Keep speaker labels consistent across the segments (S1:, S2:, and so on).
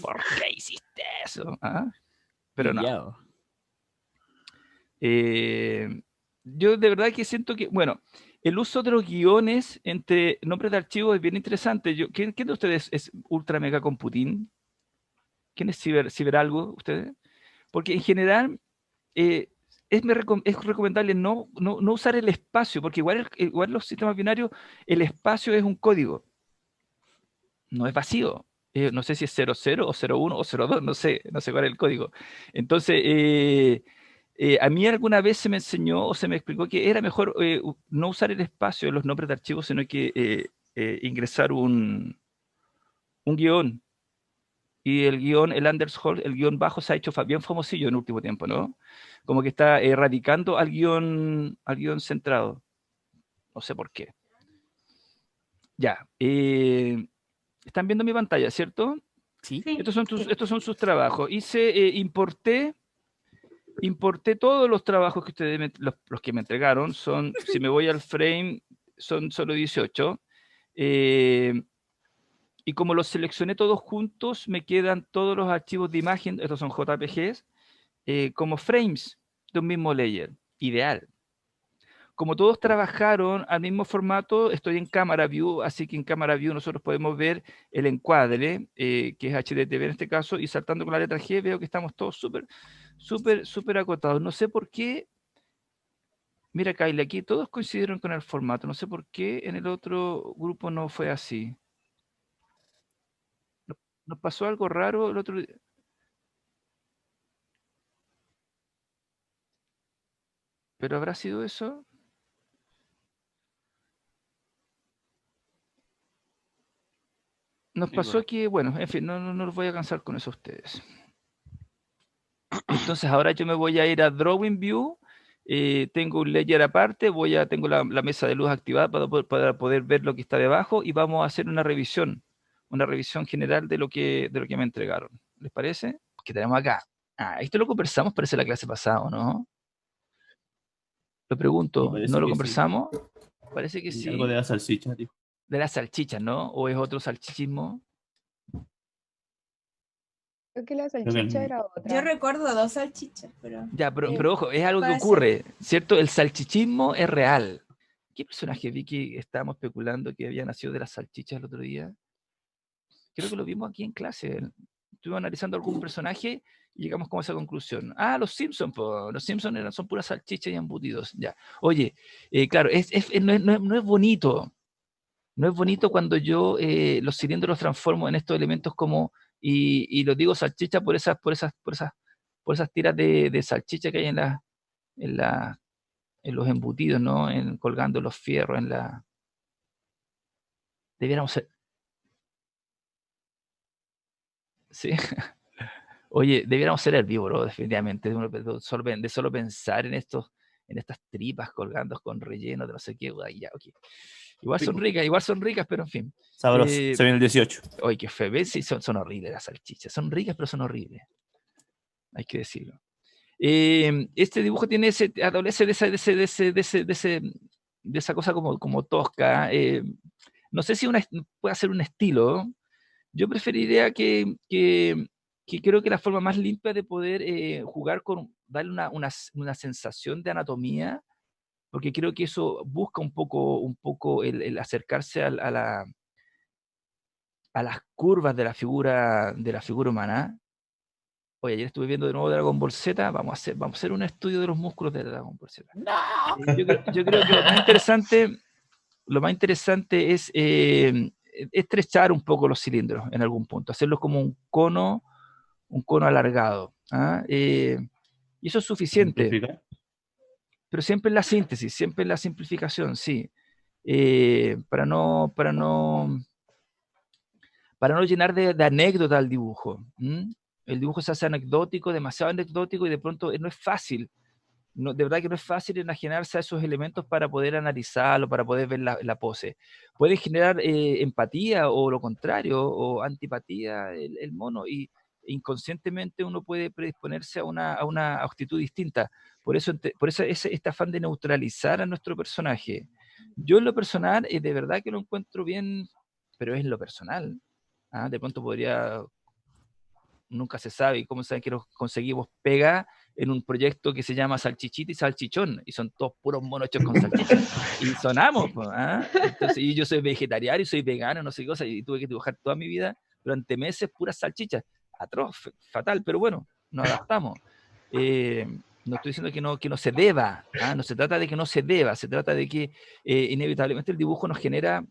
S1: ¿Por qué hiciste eso? ¿Ah? Pero no.
S2: Pillado.
S1: Yo de verdad que siento que, bueno, el uso de los guiones entre nombres de archivos es bien interesante. ¿Quién de ustedes es ultra mega computing? ¿Quién es ciberalgo? ¿Ustedes? Porque en general eh, es recomendable no usar el espacio, porque igual los sistemas binarios, el espacio es un código, no es vacío. No sé si es 00 o 01 o 02, no sé cuál es el código. Entonces, a mí alguna vez se me enseñó o se me explicó que era mejor no usar el espacio en los nombres de archivos, sino que ingresar un guión. Y el guión, el underscore, el guión bajo se ha hecho bien famosillo en el último tiempo, ¿no? Como que está erradicando al guión centrado. No sé por qué. Ya. Están viendo mi pantalla, ¿cierto?
S2: Sí.
S3: Sí, sí.
S1: Estos son sus trabajos. Importé todos los trabajos que los que me entregaron. Si me voy al frame, son solo 18. Eh, y como los seleccioné todos juntos, me quedan todos los archivos de imagen, estos son JPGs, como frames de un mismo layer. Ideal. Como todos trabajaron al mismo formato, estoy en Camera View, así que en Camera View nosotros podemos ver el encuadre, que es HDTV en este caso, y saltando con la letra G veo que estamos todos súper, súper, súper acotados. No sé por qué, mira Kyle, aquí todos coincidieron con el formato, no sé por qué en el otro grupo no fue así. Nos pasó algo raro el otro día. ¿Pero habrá sido eso? Nos
S2: Sí,
S1: pasó
S2: bueno.
S1: que, bueno, en fin, no los voy a cansar con eso a ustedes. Entonces ahora yo me voy a ir a Drawing View, tengo un layer aparte, tengo la mesa de luz activada para poder ver lo que está debajo y vamos a hacer una revisión general de lo que me entregaron. ¿Les parece? ¿Qué tenemos acá? Esto lo conversamos, parece la clase pasada, ¿o no? Lo
S2: Y
S1: pregunto, ¿no
S2: parece
S1: lo
S2: que sí.
S1: conversamos? Parece que
S2: Y algo de
S1: sí.
S2: la salchicha, dijo.
S1: De las salchichas, ¿no? ¿O es otro salchichismo?
S4: Creo que la
S2: Creo
S4: salchicha
S2: que
S4: era
S3: Yo
S4: otra.
S3: recuerdo 2 salchichas, pero
S1: Ya, pero,
S4: Sí.
S1: pero ojo, es algo que
S3: puede ser.
S1: ocurre, ¿cierto? El salchichismo es real. ¿Qué personaje vi que estábamos especulando que había nacido de las salchichas el otro día? Creo que lo vimos aquí en clase. Estuvimos analizando algún personaje y llegamos como a esa conclusión. Los Simpsons, los Simpsons son puras salchichas y embutidos. Ya. Oye, claro, no es bonito. No es bonito cuando yo los cilindros los transformo en estos elementos y lo digo salchicha por esas tiras de salchicha que hay en la, en los embutidos, ¿no? Colgando los fierros en la. Debiéramos ser, sí. Oye, debiéramos ser herbívoros, definitivamente, de solo pensar en estas tripas colgando con relleno de no sé qué. Ya, ok.
S2: pico.
S1: Igual son ricas, pero en fin.
S2: Sabroso. Se viene el 18.
S1: Oye, qué feo, ¿ves? Sí, son horribles las salchichas. Son ricas, pero son horribles, hay que decirlo. Este dibujo adolece de esa cosa como tosca. No sé si puede ser un estilo. Yo preferiría que creo que la forma más limpia de poder jugar darle una sensación de anatomía, porque creo que eso busca un poco el acercarse a las curvas de la figura humana. Oye, ayer estuve viendo de nuevo Dragon Ball Z, vamos a hacer un estudio de los músculos de Dragon Ball Z.
S3: ¡No!
S1: Yo creo que lo más interesante es estrechar un poco los cilindros en algún punto, hacerlos como un cono alargado. Y eso es suficiente,
S2: Simplificar.
S1: pero siempre en la síntesis, siempre en la simplificación, sí. Para no llenar de anécdota el dibujo. El dibujo se hace anecdótico, demasiado anecdótico y de pronto no es fácil. No, de verdad que no es fácil enajenarse a esos elementos para poder analizarlo, para poder ver la pose. Puede generar empatía o lo contrario, o antipatía el mono, y inconscientemente uno puede predisponerse a una actitud distinta. Por eso este afán de neutralizar a nuestro personaje. Yo en lo personal, de verdad que lo encuentro bien, pero es en lo personal. De pronto podría, nunca se sabe, y cómo saben que nos conseguimos pega en un proyecto que se llama Salchichita y Salchichón, y son todos puros monos hechos con salchicha, y sonamos, entonces, y yo soy vegetariano y soy vegano, no sé qué cosa, y tuve que dibujar toda mi vida, durante meses, puras salchichas, atroz, fatal, pero bueno, nos adaptamos. No estoy diciendo que no se deba, no se trata de que no se deba, se trata de que inevitablemente el dibujo nos genera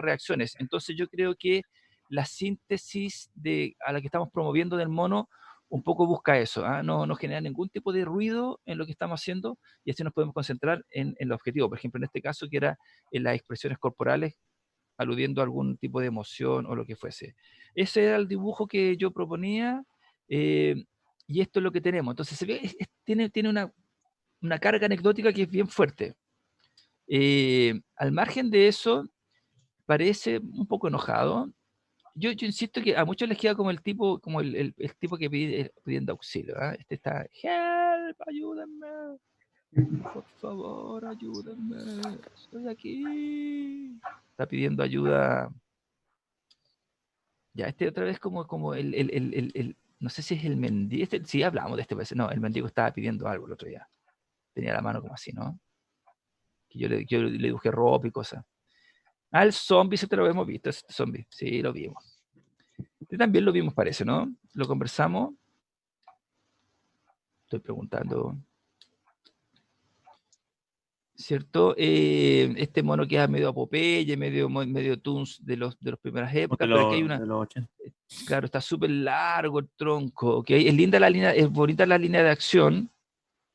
S1: reacciones. Entonces yo creo que la síntesis a la que estamos promoviendo del mono un poco busca eso, no genera ningún tipo de ruido en lo que estamos haciendo, y así nos podemos concentrar en el objetivo. Por ejemplo, en este caso, que era en las expresiones corporales, aludiendo a algún tipo de emoción o lo que fuese. Ese era el dibujo que yo proponía, y esto es lo que tenemos. Entonces se ve, tiene una carga anecdótica que es bien fuerte. Al margen de eso, parece un poco enojado. Yo insisto que a muchos les queda como el tipo, como el tipo que pide, pidiendo auxilio. Este está, help, ayúdenme, por favor, ayúdenme, estoy aquí. Está pidiendo ayuda. Ya, otra vez como no sé si es el mendigo, sí hablamos de este, no, el mendigo estaba pidiendo algo el otro día. Tenía la mano como así, ¿no? Que yo le dibujé ropa y cosas. El zombie, se te lo hemos visto, este zombie, sí, lo vimos. También lo vimos, parece, ¿no? Lo conversamos. Estoy preguntando. ¿Cierto? Este mono queda medio Popeye, medio Toons de los primeras épocas, pero aquí hay
S2: De los 80.
S1: claro, está súper largo el tronco, ¿ok? Es linda la línea, es bonita la línea de acción,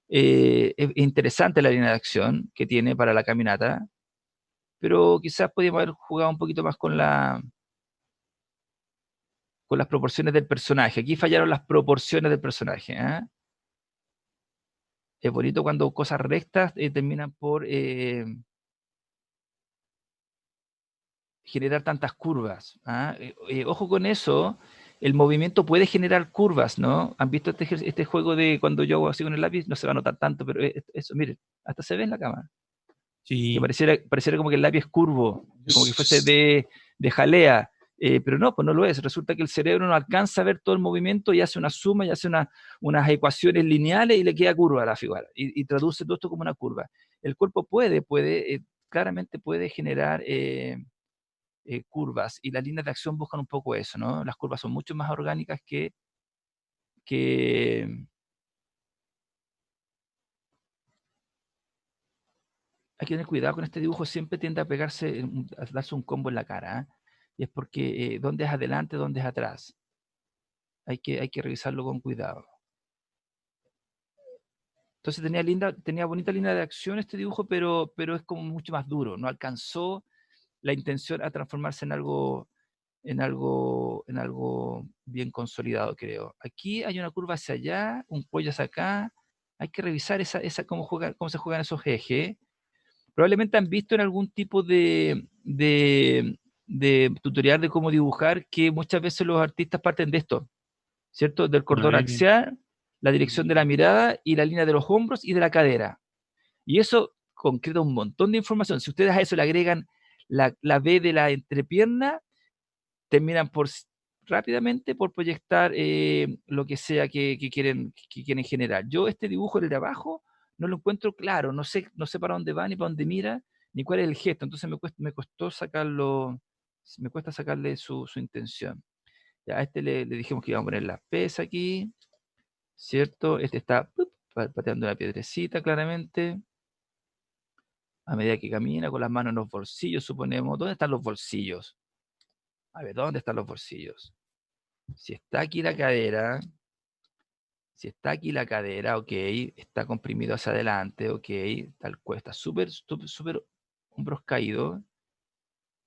S1: es interesante la línea de acción que tiene para la caminata, pero quizás podríamos haber jugado un poquito más con las proporciones del personaje. Aquí fallaron las proporciones del personaje, Es bonito cuando cosas rectas terminan por generar tantas curvas. Ojo con eso, el movimiento puede generar curvas, ¿no? ¿Han visto este juego de cuando yo hago así con el lápiz? No se va a notar tanto, pero eso, miren, hasta se ve en la cámara.
S2: Sí.
S1: Que pareciera como que el lápiz es curvo, como que fuese de jalea. Pero no, pues no lo es. Resulta que el cerebro no alcanza a ver todo el movimiento y hace una suma y hace unas ecuaciones lineales y le queda curva a la figura y traduce todo esto como una curva. El cuerpo claramente puede generar curvas, y las líneas de acción buscan un poco eso, ¿no? Las curvas son mucho más orgánicas que hay que tener cuidado con este dibujo, siempre tiende a pegarse, a darse un combo en la cara, y es porque dónde es adelante, dónde es atrás. Hay que revisarlo con cuidado. Entonces tenía bonita línea de acción este dibujo, pero es como mucho más duro, no alcanzó la intención a transformarse en algo bien consolidado, creo. Aquí hay una curva hacia allá, un cuello hacia acá. Hay que revisar cómo se juegan esos ejes. Probablemente han visto en algún tipo de tutorial de cómo dibujar que muchas veces los artistas parten de esto, ¿cierto? Del cordón axial, la dirección de la mirada y la línea de los hombros y de la cadera. Y eso concreta un montón de información. Si ustedes a eso le agregan la B de la entrepierna, terminan rápidamente por proyectar lo que sea que quieren generar. Yo este dibujo, el de abajo, no lo encuentro claro, no sé para dónde va, ni para dónde mira, ni cuál es el gesto, entonces me cuesta sacarle su intención. Ya a este le dijimos que íbamos a poner las P's aquí, ¿cierto? Este está pateando la piedrecita claramente, a medida que camina con las manos en los bolsillos, suponemos. ¿Dónde están los bolsillos? A ver, ¿dónde están los bolsillos? Si está aquí la cadera, ok, está comprimido hacia adelante, ok, tal cual, está súper hombros caídos,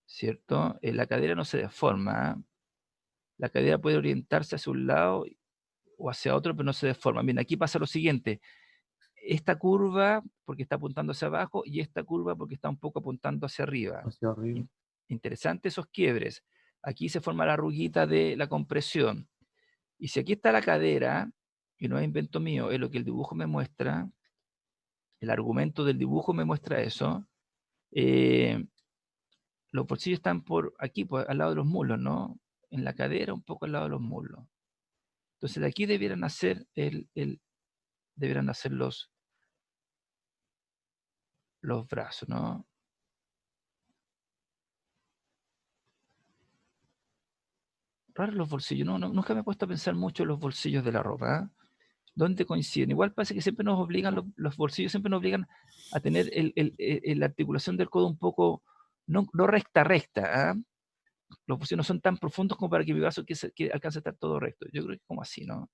S1: ¿cierto? La cadera no se deforma, la cadera puede orientarse hacia un lado o hacia otro, pero no se deforma. Bien, aquí pasa lo siguiente, esta curva porque está apuntando hacia abajo y esta curva porque está un poco apuntando hacia arriba.
S2: Hacia arriba.
S1: Interesante esos quiebres. Aquí se forma la arruguita de la compresión. Y si aquí está la cadera, y no es invento mío, es lo que el dibujo me muestra, el argumento del dibujo me muestra eso, los bolsillos están por aquí, al lado de los muslos, ¿no? en la cadera, un poco al lado de los muslos. Entonces de aquí debieran hacer deberán hacer los brazos, ¿no? Raro los bolsillos, nunca me he puesto a pensar mucho en los bolsillos de la ropa, ¿eh? ¿Dónde coinciden? Igual parece que siempre nos obligan, los bolsillos siempre nos obligan a tener la articulación del codo un poco, no recta, ¿ah? Los bolsillos no son tan profundos como para que mi brazo que alcance a estar todo recto. Yo creo que es como así, ¿no?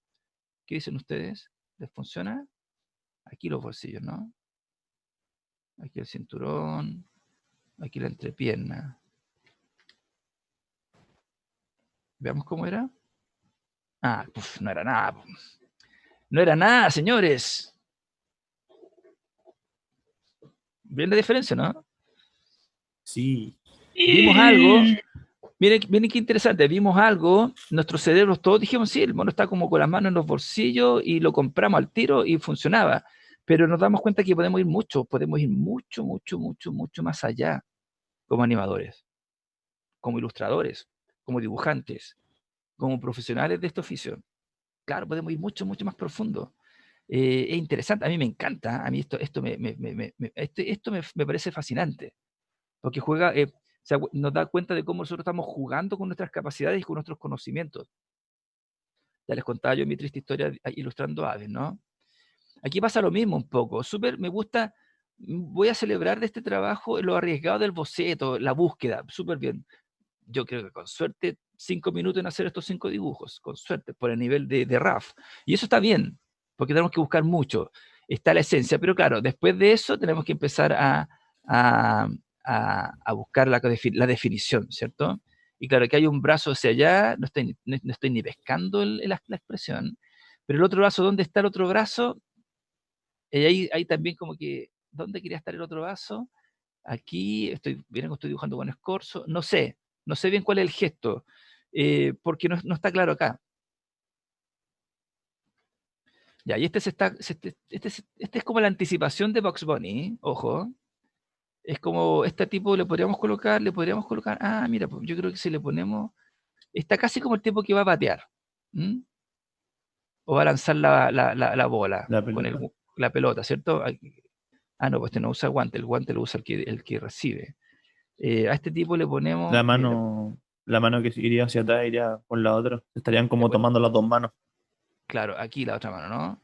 S1: ¿Qué dicen ustedes? ¿Les funciona? Aquí los bolsillos, ¿no? Aquí el cinturón, aquí la entrepierna. Veamos cómo era. Ah, no era nada. No era nada, señores. ¿Ven la diferencia, no?
S2: Sí.
S1: Vimos algo. Miren qué interesante. Vimos algo. Nuestros cerebros todos dijimos, sí, el mono está como con las manos en los bolsillos y lo compramos al tiro y funcionaba. Pero nos damos cuenta que podemos ir mucho más allá como animadores, como ilustradores, como dibujantes, como profesionales de este oficio. Claro, podemos ir mucho más profundo. Es interesante, a mí me encanta, a mí esto me parece fascinante, porque nos da cuenta de cómo nosotros estamos jugando con nuestras capacidades y con nuestros conocimientos. Ya les contaba yo mi triste historia ilustrando aves, ¿no? Aquí pasa lo mismo un poco, me gusta, voy a celebrar de este trabajo lo arriesgado del boceto, la búsqueda, súper bien. Yo creo que con suerte 5 minutos en hacer estos 5 dibujos, con suerte, por el nivel de RAF. Y eso está bien, porque tenemos que buscar mucho. Está la esencia, pero claro, después de eso tenemos que empezar a buscar la definición, ¿cierto? Y claro, que hay un brazo hacia allá, no estoy ni pescando la expresión, pero el otro brazo, ¿dónde está el otro brazo? Ahí también como que, ¿dónde quería estar el otro brazo? Aquí estoy dibujando con escorzo, no sé bien cuál es el gesto, porque no está claro acá. Ya, y este es como la anticipación de Bugs Bunny, ojo. Es como, este tipo le podríamos colocar, mira, pues, yo creo que si le ponemos, está casi como el tipo que va a patear, ¿m? O va a lanzar la bola
S2: La
S1: con
S2: pelota.
S1: la pelota, ¿cierto? No, pues este no usa guante, el guante lo usa el que recibe. A este tipo le ponemos, mira,
S2: La mano que iría hacia atrás iría con la otra. Estarían como tomando las dos manos.
S1: claro, aquí la otra mano, ¿no?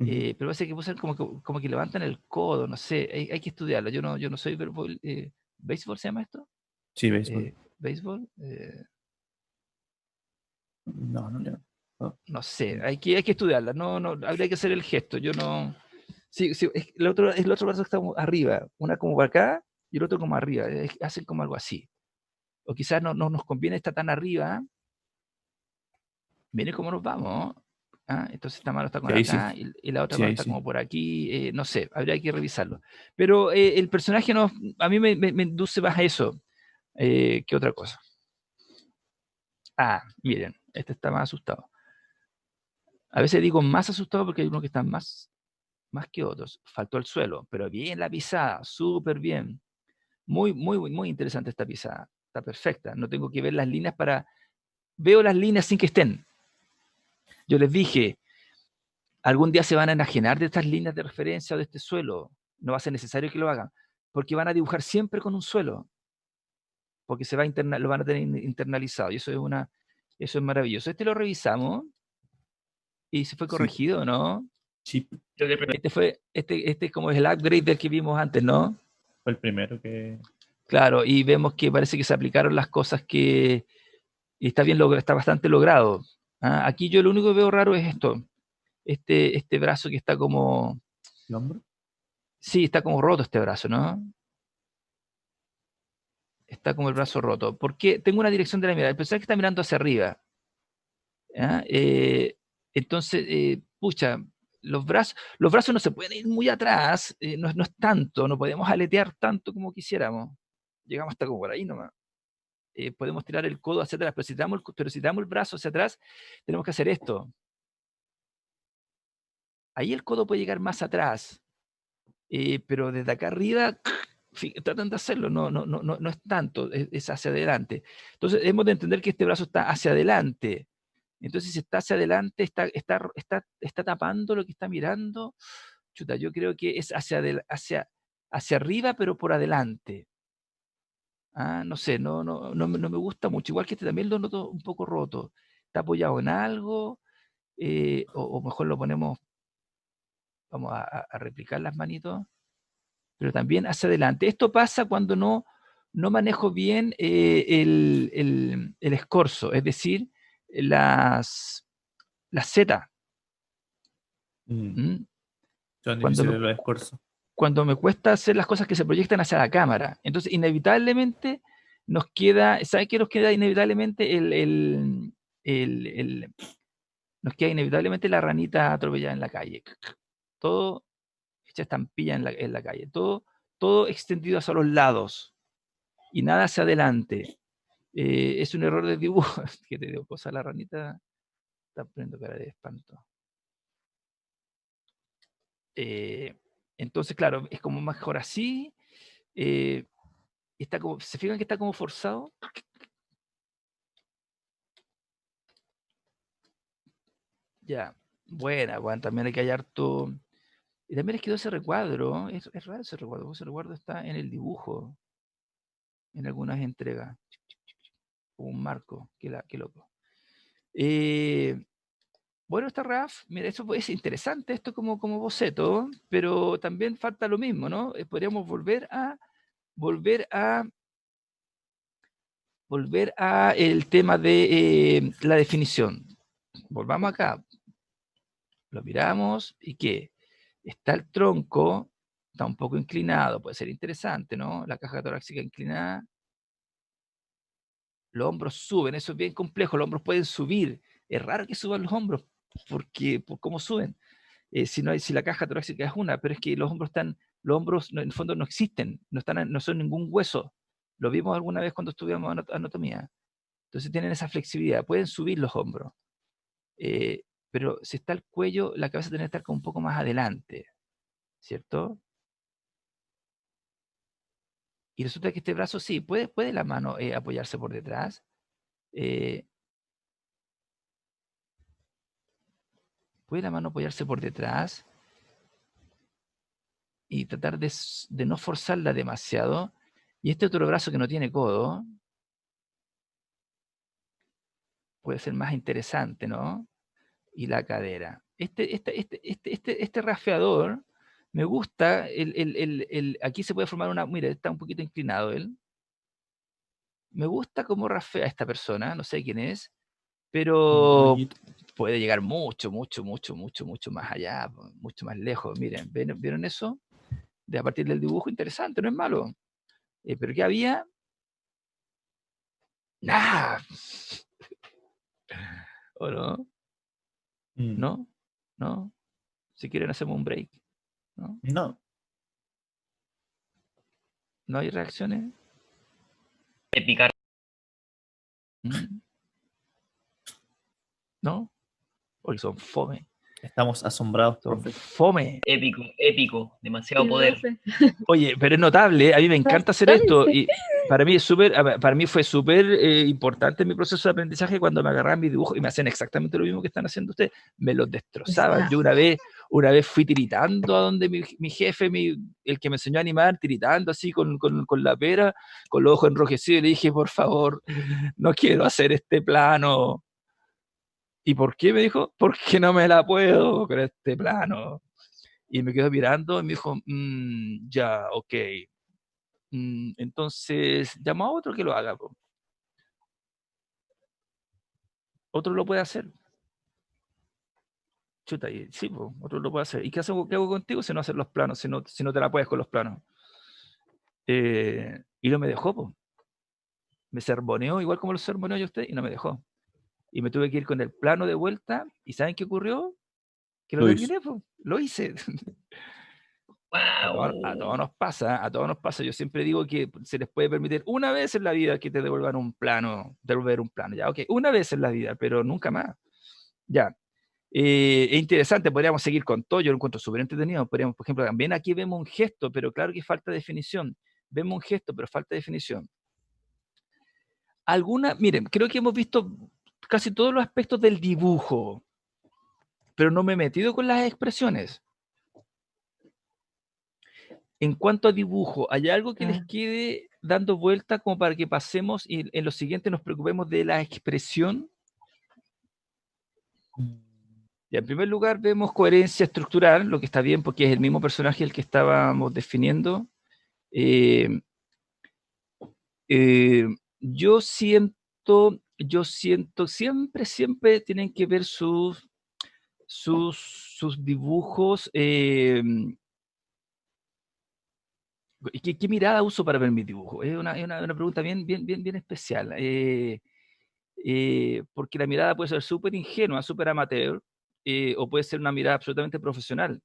S2: Ujú.
S1: Pero parece que puede ser como que levantan el codo, no sé, hay que estudiarlo. Yo no soy ¿béisbol se llama esto?
S2: Sí, béisbol.
S1: ¿Béisbol?
S2: No, no.
S1: No sé, hay que estudiarla. No, habría que hacer el gesto. Yo no. Sí, sí, el otro brazo está arriba, una como para acá y el otro como arriba. Hacen como algo así. O quizás no nos conviene estar tan arriba. Miren cómo nos vamos. Entonces esta mano está con
S2: Sí, ahí sí.
S1: acá y la otra
S2: Sí,
S1: mano
S2: ahí
S1: está como
S2: sí.
S1: por aquí. No sé, habría que revisarlo. Pero el personaje a mí me induce más a eso que otra cosa. Miren, este está más asustado. A veces digo más asustado porque hay uno que está más que otros. Faltó el suelo, pero bien la pisada, súper bien. Muy interesante esta pisada. Está perfecta. No tengo que ver las líneas Veo las líneas sin que estén. Yo les dije, algún día se van a enajenar de estas líneas de referencia o de este suelo. No va a ser necesario que lo hagan, porque van a dibujar siempre con un suelo, porque lo van a tener internalizado. Y eso es maravilloso. Este lo revisamos y se fue
S2: Sí.
S1: corregido, ¿no?
S2: Sí.
S1: Este como es el upgrade del que vimos antes, ¿no?
S2: Fue el primero que.
S1: Claro, y vemos que parece que se aplicaron las cosas y está está bastante logrado. Aquí yo lo único que veo raro es esto, este brazo que está como,
S2: ¿El hombro?
S1: sí, está como roto este brazo, ¿no? Está como el brazo roto. Porque tengo una dirección de la mirada. El personaje está mirando hacia arriba. ¿Ya? Entonces, pucha, los brazos no se pueden ir muy atrás, no es tanto, no podemos aletear tanto como quisiéramos. Llegamos hasta como por ahí nomás. Podemos tirar el codo hacia atrás, pero si tiramos el brazo hacia atrás, tenemos que hacer esto. Ahí el codo puede llegar más atrás, pero desde acá arriba tratan de hacerlo, no es tanto, es hacia adelante. Entonces, hemos de entender que este brazo está hacia adelante. Entonces, si está hacia adelante, está tapando lo que está mirando. Chuta, yo creo que es hacia arriba, pero por adelante. No sé, no me gusta mucho. Igual que este también lo noto un poco roto. Está apoyado en algo, o mejor lo ponemos, vamos a replicar las manitos, pero también hacia adelante. Esto pasa cuando no manejo bien el escorzo, es decir, las Z. ¿Mm?
S2: Son
S1: Cuando
S2: difíciles
S1: me,
S2: los esfuerzos.
S1: cuando me cuesta hacer las cosas que se proyectan hacia la cámara. Entonces, inevitablemente nos queda, ¿sabe qué nos queda inevitablemente? Nos queda inevitablemente la ranita atropellada en la calle. Todo hecha estampilla en la calle. Todo extendido hacia los lados y nada hacia adelante. Es un error de dibujo. Que te digo, cosa, la ranita está poniendo cara de espanto. Entonces, claro, es como mejor así. ¿Se fijan que está como forzado? Ya, buena, bueno, también hay que hallar harto. Y también les quedó ese recuadro, es raro ese recuadro está en el dibujo, en algunas entregas, un marco, qué loco. Bueno, esta RAF, mira, eso es interesante, esto como boceto, pero también falta lo mismo, ¿no? Podríamos volver a el tema de la definición. Volvamos acá, lo miramos y ¿qué? Está el tronco, está un poco inclinado, puede ser interesante, ¿no? La caja torácica inclinada. Los hombros suben, eso es bien complejo, los hombros pueden subir. Es raro que suban los hombros, porque por cómo suben. Si la caja torácica es una, pero es que los hombros en el fondo no existen, no son ningún hueso. Lo vimos alguna vez cuando estudiamos anatomía. Entonces tienen esa flexibilidad, pueden subir los hombros. Pero si está el cuello, la cabeza tiene que estar como un poco más adelante, ¿cierto? Y resulta que este brazo sí, puede la mano apoyarse por detrás. eh, puede la mano apoyarse por detrás y tratar de no forzarla demasiado. Y este otro brazo que no tiene codo puede ser más interesante, ¿no? Y la cadera. Este rafeador me gusta. Aquí se puede formar mira, está un poquito inclinado él. Me gusta cómo rafea esta persona, no sé quién es,
S2: Un
S1: pero
S2: rollito.
S1: puede llegar mucho más allá, mucho más lejos. Miren, ¿vieron eso? De a partir del dibujo, interesante, no es malo. Pero ¿qué había? Nada. ¿O no?
S2: Mm.
S1: ¿No? ¿No? Si quieren hacemos un break. ¿No?
S2: No,
S1: ¿No hay reacciones?
S4: Épica.
S1: ¿Mm? ¿No? Hoy son fome.
S2: estamos asombrados,
S1: Son
S2: profe.
S1: fome.
S4: Épico, demasiado poder.
S1: Oye, pero es notable, a mí me encanta hacer esto y para mí fue súper importante en mi proceso de aprendizaje cuando me agarraban mi dibujo y me hacían exactamente lo mismo que están haciendo ustedes, me los destrozaban. Yo una vez fui tiritando a donde mi jefe, el que me enseñó a animar, tiritando así con la pera, con los ojos enrojecidos, y le dije, por favor, no quiero hacer este plano. ¿Y por qué? Me dijo, porque no me la puedo con este plano. Y me quedó mirando y me dijo, ya, ok. Entonces, llama a otro que lo haga. Po. Otro lo puede hacer. Chuta, sí, po, otro lo puede hacer. ¿Y qué hago contigo si no hacer los planos, si no te la puedes con los planos? Y no me dejó, po. Me sermoneó igual como lo sermoneó yo a usted y no me dejó. Y me tuve que ir con el plano de vuelta. ¿Y saben qué ocurrió? Que lo
S2: Lo hizo.
S1: terminé, po. Lo hice. A
S4: Wow.
S1: todos nos pasa. Yo siempre digo que se les puede permitir una vez en la vida que te devolver un plano, ya, ok, una vez en la vida, pero nunca más. Ya. Es interesante, podríamos seguir con todo, yo lo encuentro súper entretenido. Podríamos, por ejemplo, también aquí vemos un gesto, pero claro que falta definición. vemos un gesto, pero falta definición. Miren, creo que hemos visto casi todos los aspectos del dibujo, pero no me he metido con las expresiones. En cuanto a dibujo, ¿hay algo que les quede dando vuelta como para que pasemos y en lo siguiente nos preocupemos de la expresión? Y en primer lugar vemos coherencia estructural, lo que está bien porque es el mismo personaje el que estábamos definiendo. Yo siento, siempre tienen que ver sus dibujos. ¿Qué mirada uso para ver mis dibujos? Es una pregunta bien especial. Porque la mirada puede ser súper ingenua, súper amateur, o puede ser una mirada absolutamente profesional.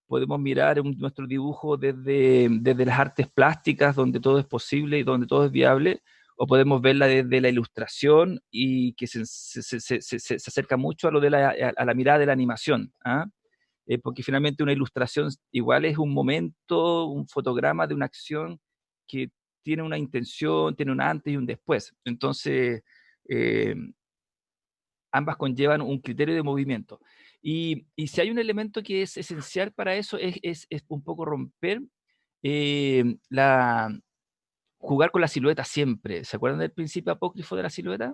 S1: Podemos mirar nuestro dibujo desde las artes plásticas, donde todo es posible y donde todo es viable, o podemos verla desde la ilustración y que se acerca mucho a a la mirada de la animación, ¿ah? Porque finalmente una ilustración igual es un momento, un fotograma de una acción que tiene una intención, tiene un antes y un después. Entonces, eh, ambas conllevan un criterio de movimiento. Y si hay un elemento que es esencial para eso, es un poco romper eh, la, jugar con la silueta siempre. ¿Se acuerdan del principio apócrifo de la silueta?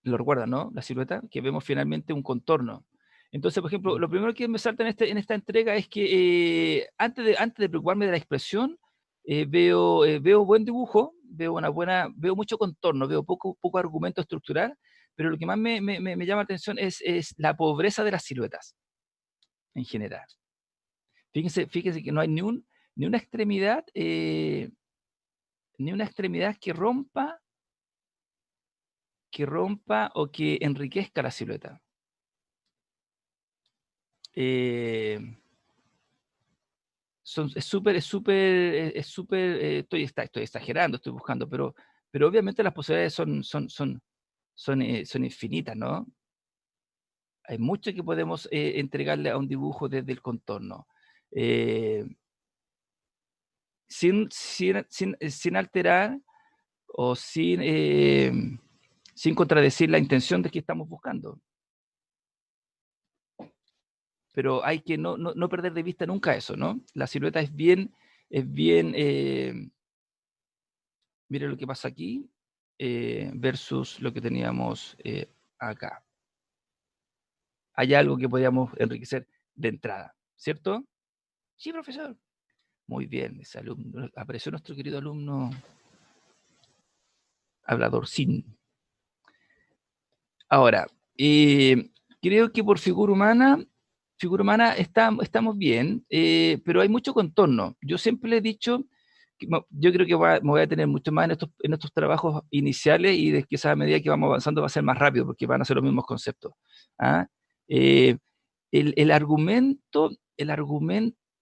S1: Lo recuerdan, ¿no? La silueta, que vemos finalmente un contorno. Entonces, por ejemplo, lo primero que me salta en esta entrega es que antes de preocuparme de la expresión, veo buen dibujo, veo mucho contorno, veo poco argumento estructural, pero lo que más me llama la atención es la pobreza de las siluetas en general. Fíjense que no hay ni una extremidad, que rompa o que enriquezca la silueta. Estoy exagerando, estoy buscando, pero obviamente las posibilidades son infinitas, ¿no? Hay mucho que podemos entregarle a un dibujo desde el contorno. Sin alterar o sin contradecir la intención de que estamos buscando. Pero hay que no perder de vista nunca eso, ¿no? La silueta es bien, mire lo que pasa aquí versus lo que teníamos acá. Hay algo que podríamos enriquecer de entrada, ¿cierto? Sí, profesor. Muy bien, ese alumno, apareció nuestro querido alumno hablador sin. Ahora, creo que por figura humana estamos bien, pero hay mucho contorno. Yo siempre le he dicho, yo creo que me voy a tener mucho más en estos trabajos iniciales y de quizás a medida que vamos avanzando va a ser más rápido porque van a ser los mismos conceptos. ¿Ah? Eh, el argumento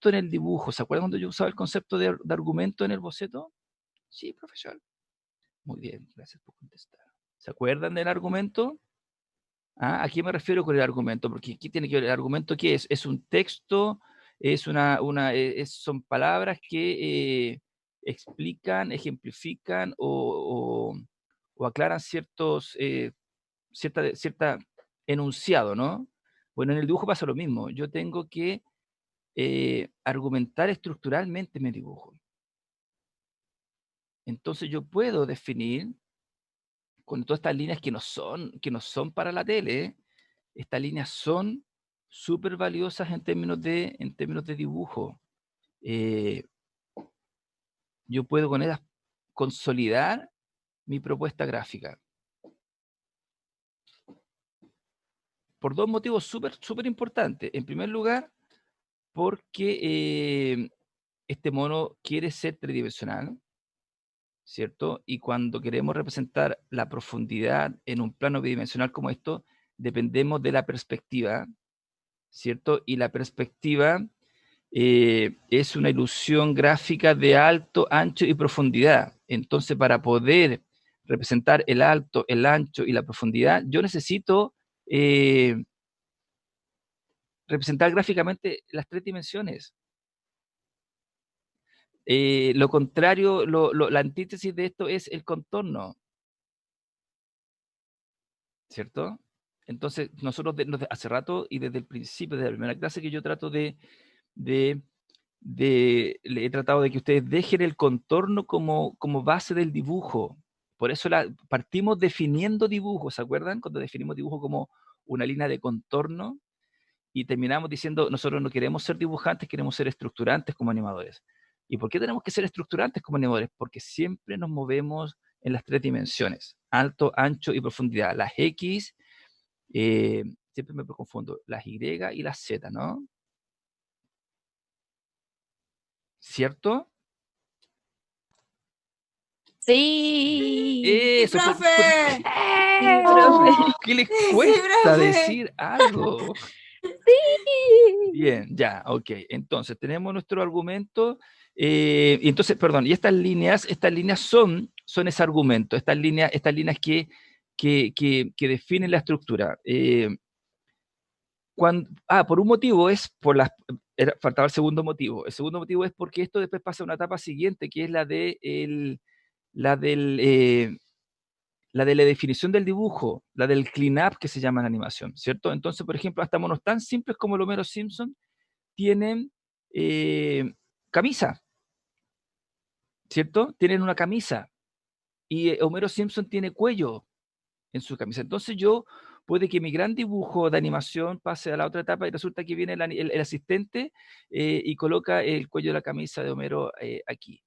S1: en el dibujo, ¿se acuerdan cuando yo usaba el concepto de argumento en el boceto? Sí, profesor. Muy bien, gracias por contestar. ¿Se acuerdan del argumento? ¿Ah? ¿A qué me refiero con el argumento? Porque ¿qué tiene que ver el argumento? ¿Qué es? ¿Es un texto? ¿Son palabras que explican, ejemplifican o aclaran cierta enunciado, ¿no? Bueno, en el dibujo pasa lo mismo. Yo tengo que argumentar estructuralmente mi dibujo. Entonces yo puedo definir con todas estas líneas que no son para la tele. Estas líneas son súper valiosas en términos de dibujo. Yo puedo con ellas consolidar mi propuesta gráfica. Por dos motivos súper importantes. En primer lugar, porque este mono quiere ser tridimensional, ¿cierto? Y cuando queremos representar la profundidad en un plano bidimensional como esto, dependemos de la perspectiva, ¿cierto? Y la perspectiva es una ilusión gráfica de alto, ancho y profundidad. Entonces, para poder representar el alto, el ancho y la profundidad, yo necesito representar gráficamente las tres dimensiones. Lo contrario, la antítesis de esto es el contorno, ¿cierto? Entonces, nosotros hace rato y desde el principio, desde la primera clase que yo trato le he tratado de que ustedes dejen el contorno como base del dibujo. Por eso partimos definiendo dibujos, ¿se acuerdan? Cuando definimos dibujo como una línea de contorno y terminamos diciendo, nosotros no queremos ser dibujantes, queremos ser estructurantes como animadores. ¿Y por qué tenemos que ser estructurantes como animadores? Porque siempre nos movemos en las 3 dimensiones, alto, ancho y profundidad. Las X, siempre me confundo, las Y y las Z, ¿no? ¿Cierto?
S5: Sí.
S3: ¡Sí,
S1: Eso,
S3: profe!
S5: Sí, profe.
S1: ¿qué les
S3: Sí,
S1: cuesta
S3: profe.
S1: decir algo?
S5: Sí.
S1: Bien, ya, ok. Entonces, tenemos nuestro argumento. Y entonces, perdón, y estas líneas son ese argumento, estas líneas que definen la estructura. Por un motivo faltaba el segundo motivo. El segundo motivo es porque esto después pasa a una etapa siguiente, que es la del, la de la definición del dibujo, la del clean-up que se llama en animación, ¿cierto? Entonces, por ejemplo, hasta monos tan simples como el Homero Simpson tienen camisa, ¿cierto? Tienen una camisa y Homero Simpson tiene cuello en su camisa. Entonces puede que mi gran dibujo de animación pase a la otra etapa y resulta que viene el asistente y coloca el cuello de la camisa de Homero aquí,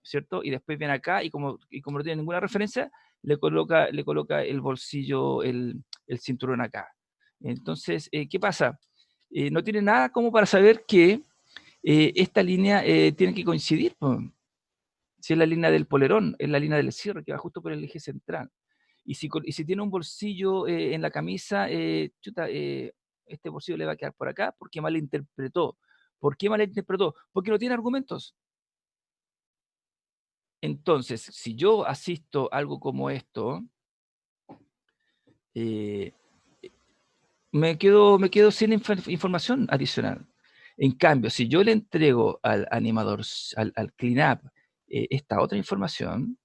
S1: ¿cierto? Y después viene acá y como no tiene ninguna referencia, le coloca el bolsillo, el cinturón acá. Entonces, ¿qué pasa? No tiene nada como para saber que esta línea tiene que coincidir, po. Si es la línea del polerón, es la línea del cierre que va justo por el eje central. Y si tiene un bolsillo en la camisa, este bolsillo le va a quedar por acá porque malinterpretó. ¿Por qué malinterpretó? Porque no tiene argumentos. Entonces, si yo asisto a algo como esto, eh, me quedo sin información adicional. En cambio, si yo le entrego al animador, al cleanup, esta otra información,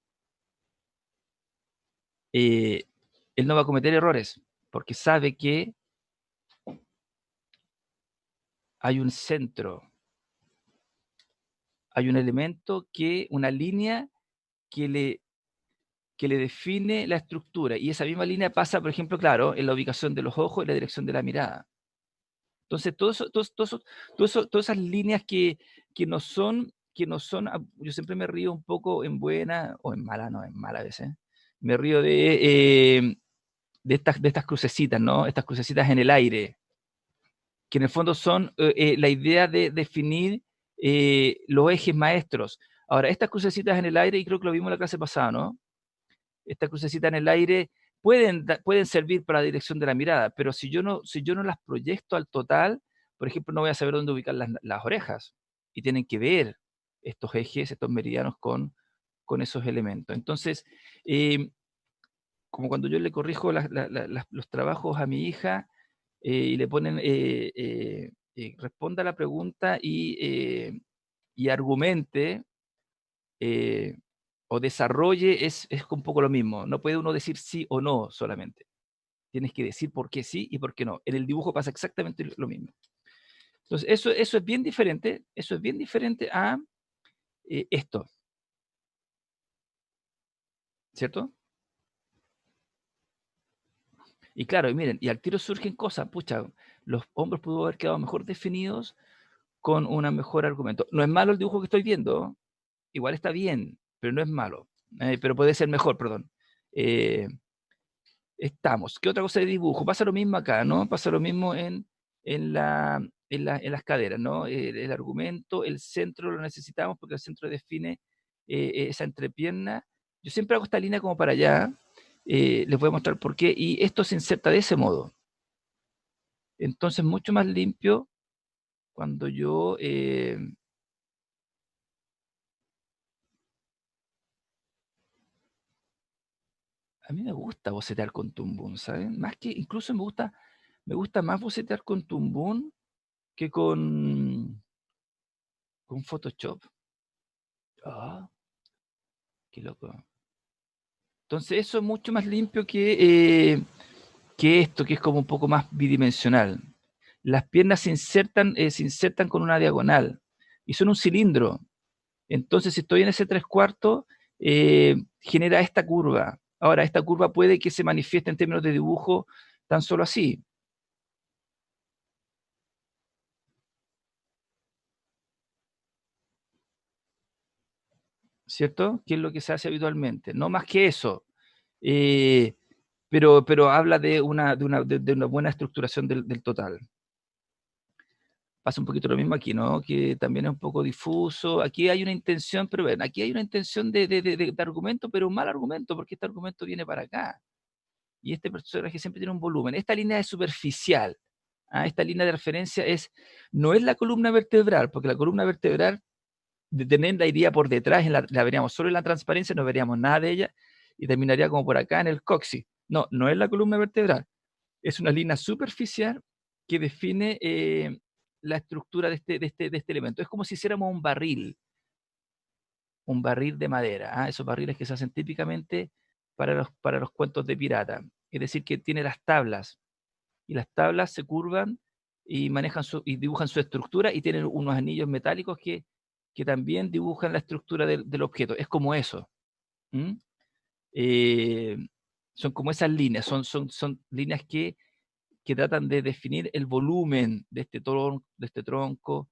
S1: él no va a cometer errores, porque sabe que hay un centro, hay un elemento una línea que le define la estructura. Y esa misma línea pasa, por ejemplo, claro, en la ubicación de los ojos y la dirección de la mirada. Entonces, todas esas líneas que no son, yo siempre me río un poco en buena, o en mala, no, en mala a veces, me río de estas crucecitas, ¿no? Estas crucecitas en el aire, que en el fondo son la idea de definir los ejes maestros. Ahora, estas crucecitas en el aire, y creo que lo vimos en la clase pasada, ¿no? Estas crucecitas en el aire pueden servir para la dirección de la mirada, pero si yo no las proyecto al total, por ejemplo, no voy a saber dónde ubicar las orejas y tienen que ver estos ejes, estos meridianos con esos elementos. Entonces, como cuando yo le corrijo los trabajos a mi hija y le ponen, responda a la pregunta y argumente o desarrolle, es un poco lo mismo. No puede uno decir sí o no solamente. Tienes que decir por qué sí y por qué no. En el dibujo pasa exactamente lo mismo. Entonces, eso es bien diferente. Eso es bien diferente a esto, ¿cierto? Y claro, y miren, y al tiro surgen cosas, pucha, los hombros pudo haber quedado mejor definidos con un mejor argumento. No es malo el dibujo que estoy viendo, igual está bien, pero no es malo, pero puede ser mejor, perdón. Estamos. ¿Qué otra cosa de dibujo? Pasa lo mismo acá, ¿no? Pasa lo mismo en las caderas, ¿no? El argumento, el centro lo necesitamos porque el centro define esa entrepierna. Yo siempre hago esta línea como para allá, les voy a mostrar por qué, y esto se inserta de ese modo. Entonces, mucho más limpio cuando yo... a mí me gusta bocetear con Toon, ¿saben? Más que, incluso me gusta más bocetear con Toon que con Photoshop. Ah, qué loco. Entonces eso es mucho más limpio que esto, que es como un poco más bidimensional. Las piernas se insertan con una diagonal y son un cilindro. Entonces, si estoy en ese 3/4, genera esta curva. Ahora, esta curva puede que se manifieste en términos de dibujo tan solo así. ¿Cierto? Que es lo que se hace habitualmente. No más que eso. Eh, pero habla de una buena estructuración del total. Pasa un poquito lo mismo aquí, ¿no? Que también es un poco difuso. Aquí hay una intención, pero ven, aquí hay una intención de argumento, pero un mal argumento, porque este argumento viene para acá. Y este personaje siempre tiene un volumen. Esta línea es superficial. Esta línea de referencia no es la columna vertebral, porque la columna vertebral, de tenerla iría por detrás, la veríamos solo en la transparencia, no veríamos nada de ella, y terminaría como por acá en el coxis. No, no es la columna vertebral. Es una línea superficial que define la estructura de este elemento. Es como si hiciéramos un barril de madera. Esos barriles que se hacen típicamente para los cuentos de pirata. Es decir, que tiene las tablas, y las tablas se curvan y y dibujan su estructura, y tienen unos anillos metálicos que también dibujan la estructura del objeto. Es como eso. ¿Mm? Eh, Son como esas líneas, son líneas que tratan de definir el volumen de este tronco,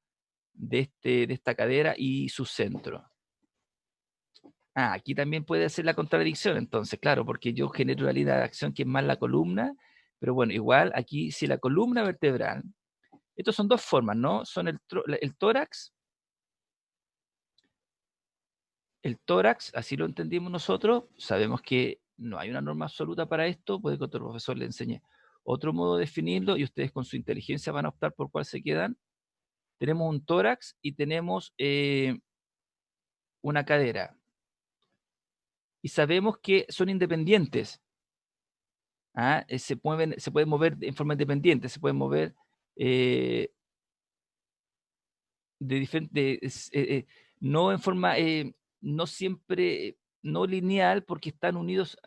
S1: de esta cadera y su centro. Aquí también puede ser la contradicción, entonces, claro, porque yo genero una línea de acción que es más la columna, pero bueno, igual aquí si la columna vertebral, estos son dos formas, ¿no? Son el tórax, así lo entendimos nosotros, sabemos que no hay una norma absoluta para esto, puede que otro profesor le enseñe otro modo de definirlo y ustedes con su inteligencia van a optar por cuál se quedan. Tenemos un tórax y tenemos una cadera. Y sabemos que son independientes. Se pueden mover en forma independiente, se pueden mover de diferente, no en forma, no siempre, no lineal, porque están unidos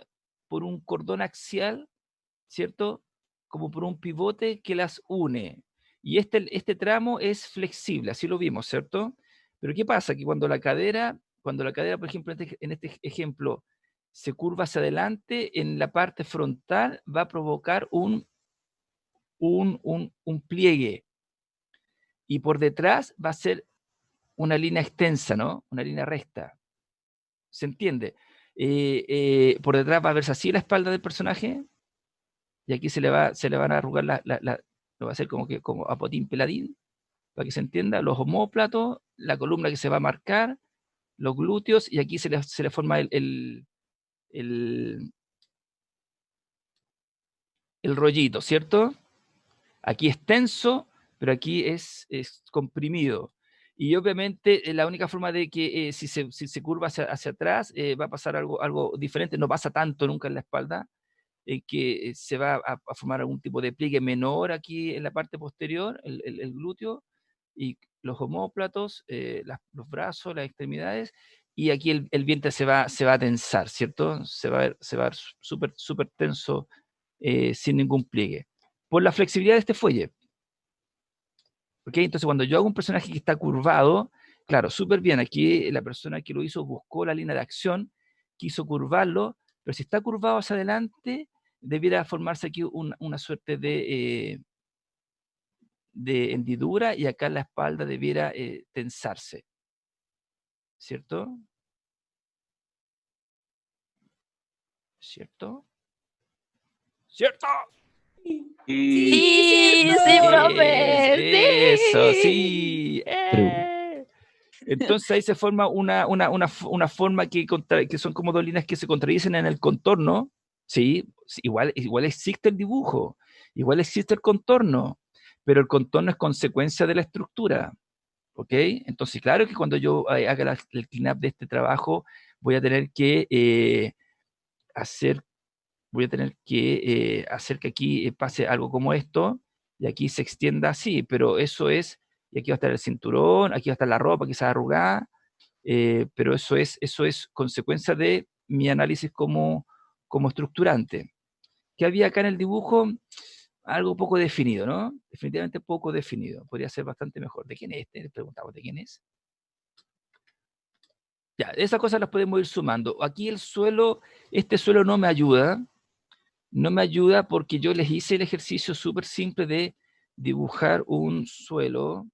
S1: por un cordón axial, ¿cierto? Como por un pivote que las une. Y este tramo es flexible, así lo vimos, ¿cierto? Pero ¿qué pasa? Que cuando la cadera, por ejemplo, en este ejemplo, se curva hacia adelante, en la parte frontal va a provocar un pliegue. Y por detrás va a ser una línea extensa, ¿no? Una línea recta. ¿Se entiende? Por detrás va a verse así la espalda del personaje, y aquí se le van a arrugar lo va a hacer como a potín peladín, para que se entienda, los omóplatos, la columna que se va a marcar, los glúteos, y aquí se le forma el rollito, ¿cierto? Aquí es tenso, pero aquí es comprimido. Y obviamente la única forma de que si se curva hacia atrás va a pasar algo diferente, no pasa tanto nunca en la espalda, que se va a formar algún tipo de pliegue menor aquí en la parte posterior, el glúteo, y los omóplatos, los brazos, las extremidades, y aquí el vientre se va a tensar, ¿cierto? Se va a ver súper súper tenso, sin ningún pliegue, por la flexibilidad de este fuelle. ¿Ok? Entonces, cuando yo hago un personaje que está curvado, claro, súper bien, aquí la persona que lo hizo buscó la línea de acción, quiso curvarlo, pero si está curvado hacia adelante, debiera formarse aquí una suerte de hendidura, y acá la espalda debiera tensarse, ¿cierto? ¿Cierto? ¿Cierto?
S3: Sí,
S5: Sí,
S3: es
S5: sí,
S3: cierto.
S5: profe.
S1: Eso,
S5: Sí.
S1: sí. Entonces ahí se forma una forma que son como dos líneas que se contradicen en el contorno. Sí, igual existe el dibujo, igual existe el contorno, pero el contorno es consecuencia de la estructura. ¿Ok? Entonces, claro que cuando yo haga el cleanup de este trabajo, voy a tener que hacer hacer que aquí pase algo como esto, y aquí se extienda así, pero eso es, y aquí va a estar el cinturón, aquí va a estar la ropa quizás arrugada, pero eso es consecuencia de mi análisis como estructurante. ¿Qué había acá en el dibujo? Algo poco definido, ¿no? Definitivamente poco definido. Podría ser bastante mejor. ¿De quién es este? Le preguntamos, ¿de quién es? Ya, esas cosas las podemos ir sumando. Aquí el suelo, este suelo no me ayuda. No me ayuda porque yo les hice el ejercicio súper simple de dibujar un suelo,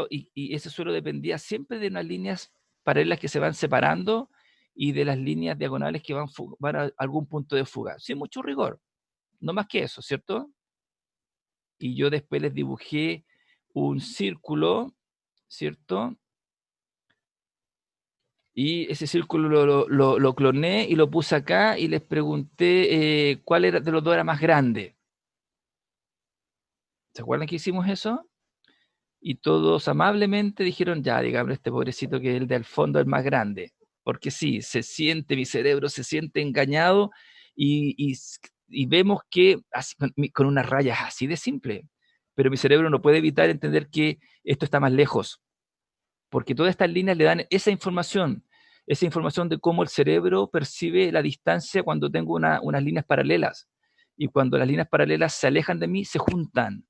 S1: y ese suelo dependía siempre de unas líneas paralelas que se van separando y de las líneas diagonales que van a algún punto de fuga, sin mucho rigor, no más que eso, ¿cierto? Y yo después les dibujé un círculo, ¿cierto? Y ese círculo lo cloné y lo puse acá y les pregunté cuál era de los dos era más grande. ¿Se acuerdan que hicimos eso? Y todos amablemente dijeron, ya, digamos, este pobrecito que es el del fondo es el más grande. Porque sí, mi cerebro se siente engañado y vemos que con unas rayas así de simple, pero mi cerebro no puede evitar entender que esto está más lejos, porque todas estas líneas le dan esa información de cómo el cerebro percibe la distancia cuando tengo unas líneas paralelas. Y cuando las líneas paralelas se alejan de mí, se juntan,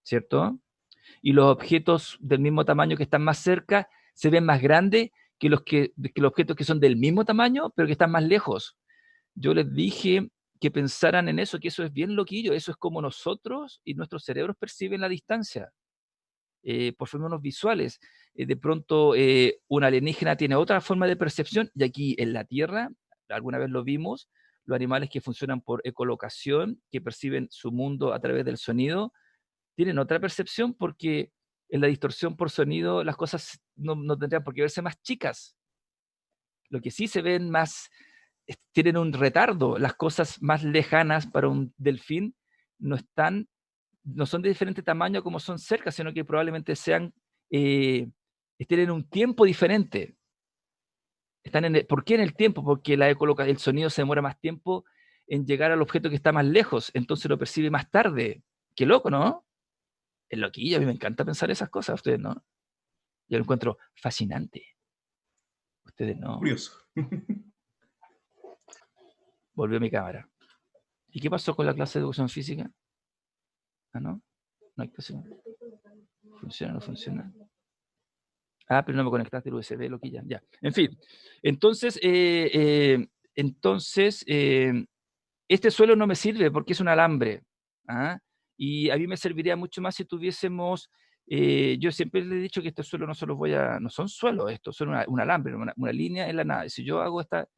S1: ¿cierto? Y los objetos del mismo tamaño que están más cerca se ven más grandes que los objetos que son del mismo tamaño, pero que están más lejos. Yo les dije que pensaran en eso, que eso es bien loquillo, eso es como nosotros y nuestros cerebros perciben la distancia, por fenómenos visuales. De pronto, un alienígena tiene otra forma de percepción, y aquí en la Tierra, alguna vez lo vimos, los animales que funcionan por ecolocación, que perciben su mundo a través del sonido, tienen otra percepción porque en la distorsión por sonido las cosas no tendrían por qué verse más chicas. Lo que sí se ven más, tienen un retardo. Las cosas más lejanas para un delfín no son de diferente tamaño como son cerca, sino que probablemente estén en un tiempo diferente. ¿Por qué en el tiempo? Porque el sonido se demora más tiempo en llegar al objeto que está más lejos, entonces lo percibe más tarde. Qué loco, ¿no? Es loquillo, a mí me encanta pensar esas cosas, ustedes no. Yo lo encuentro fascinante. Ustedes no.
S6: Curioso.
S1: Volvió mi cámara. ¿Y qué pasó con la clase de educación física? Ah, ¿no? No hay clase. ¿Funciona o no funciona? Ah, pero no me conectaste el USB, loquilla. Ya. En fin. Entonces, este suelo no me sirve porque es un alambre. ¿Ah? Y a mí me serviría mucho más si tuviésemos. Yo siempre le he dicho que estos suelos no son suelos, estos son un alambre, una línea en la nada. Si yo hago estas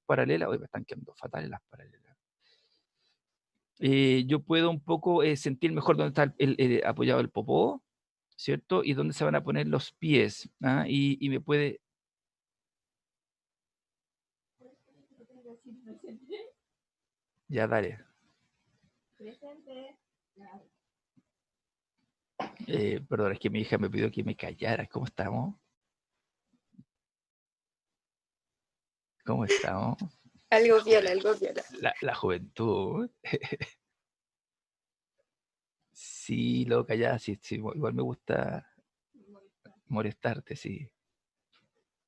S1: paralelas, hoy me están quedando fatales las paralelas. Yo puedo un poco sentir mejor dónde está apoyado el popó, ¿cierto? Y dónde se van a poner los pies. ¿Ah? Y me puede. Ya, dale. Perdón, es que mi hija me pidió que me callara. ¿Cómo estamos? ¿Cómo estamos?
S5: Algo viola, algo viola.
S1: La juventud. Sí, loca, ya, sí, igual me gusta molestarte, sí.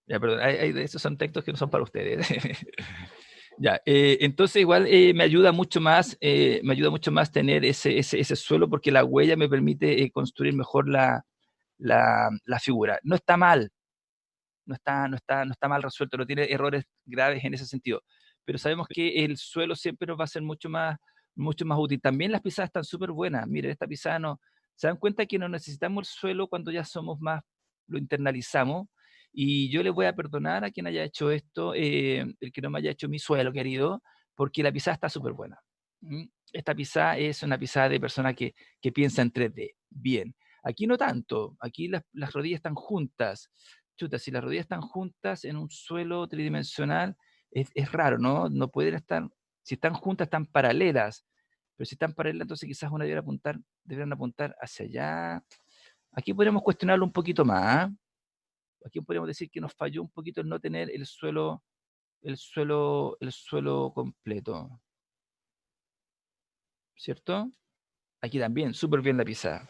S1: Ya, perdón, esos son textos que no son para ustedes. Ya, entonces igual me ayuda mucho más tener ese suelo porque la huella me permite construir mejor la figura. No está mal, no está mal resuelto, no tiene errores graves en ese sentido, pero sabemos que el suelo siempre nos va a ser mucho más útil. También las pisadas están súper buenas. Miren, esta pisada no, se dan cuenta que no necesitamos el suelo cuando ya somos más, lo internalizamos, y yo le voy a perdonar a quien haya hecho esto, el que no me haya hecho mi suelo, querido, porque la pisada está súper buena. Esta pisada es una pisada de persona que piensa en 3D. Bien. Aquí no tanto, aquí las rodillas están juntas. Chuta, si las rodillas están juntas en un suelo tridimensional, es raro, ¿no? No pueden estar, si están juntas, están paralelas, pero si están paralelas, entonces quizás una deberían apuntar hacia allá. Aquí podríamos cuestionarlo un poquito más. Aquí podríamos decir que nos falló un poquito el no tener el suelo completo, ¿cierto? Aquí también, súper bien la pisada.